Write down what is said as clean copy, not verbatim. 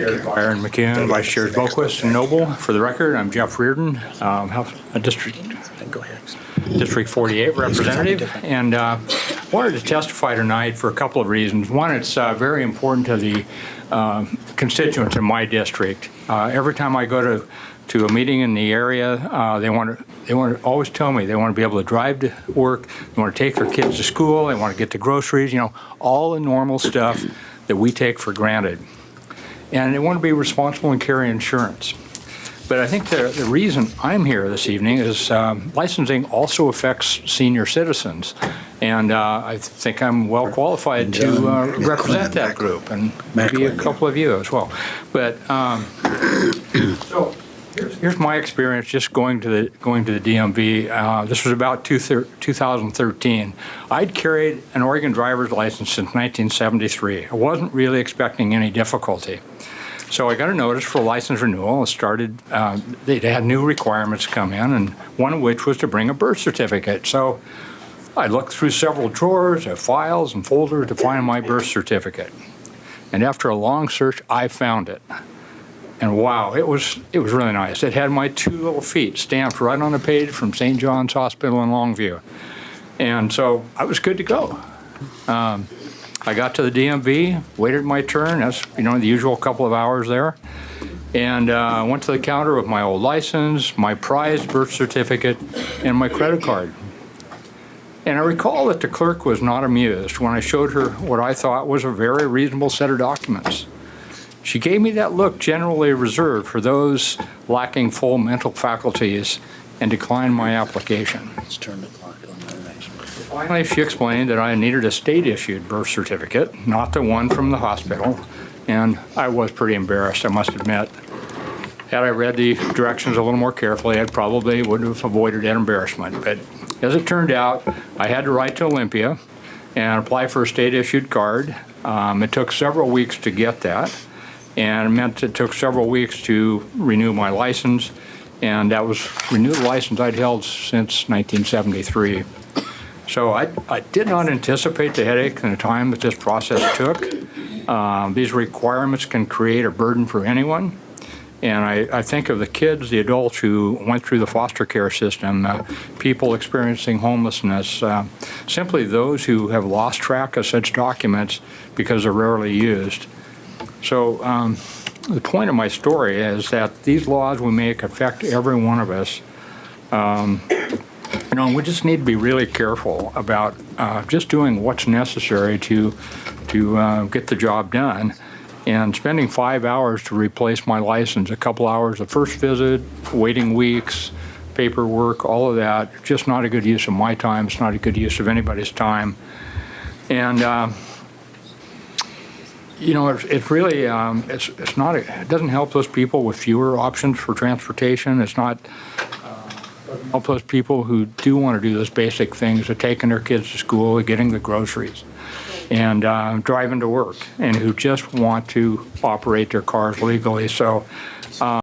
Chairs Byer and McCune, Vice Chairs Boquist and Noble. For the record, I'm Jeff Reardon, District 48 representative, and wanted to testify tonight for a couple of reasons. One, it's very important to the constituents in my district. Every time I go to a meeting in the area, they want to always tell me they want to be able to drive to work, they want to take their kids to school, they want to get the groceries, all the normal stuff that we take for granted. And they want to be responsible and carry insurance. But I think the reason I'm here this evening is licensing also affects senior citizens. And I think I'm well qualified to represent that group, and maybe a couple of you as well. But so here's my experience just going to the DMV. This was about 2013. I'd carried an Oregon driver's license since 1973. I wasn't really expecting any difficulty. So I got a notice for license renewal. It started, they had new requirements come in, and one of which was to bring a birth certificate. So I looked through several drawers of files and folders to find my birth certificate. And after a long search, I found it. And wow, it was really nice. It had my two little feet stamped right on the page from St. John's Hospital in Longview. And so I was good to go. I got to the DMV, waited my turn, that's the usual couple of hours there, and went to the counter with my old license, my prized birth certificate, and my credit card. And I recall that the clerk was not amused when I showed her what I thought was a very reasonable set of documents. She gave me that look generally reserved for those lacking full mental faculties and declined my application. Let's turn the clock on the next one. Finally, she explained that I needed a state-issued birth certificate, not the one from the hospital, and I was pretty embarrassed, I must admit. Had I read the directions a little more carefully, I probably would have avoided that embarrassment. But as it turned out, I had to write to Olympia and apply for a state-issued card. It took several weeks to get that, and it meant it took several weeks to renew my license, and that was renewed license I'd held since 1973. So I did not anticipate the headache and the time that this process took. These requirements can create a burden for anyone. And I think of the kids, the adults who went through the foster care system, people experiencing homelessness, simply those who have lost track of such documents because they're rarely used. So the point of my story is that these laws we make affect every one of us. We just need to be really careful about just doing what's necessary to get the job done. And spending 5 hours to replace my license, a couple hours the first visit, waiting weeks, paperwork, all of that, just not a good use of my time. It's not a good use of anybody's time. And it's really it's not. It doesn't help those people with fewer options for transportation. It's not. Help those people who do want to do those basic things of taking their kids to school, getting the groceries, and driving to work, and who just want to operate their cars legally. So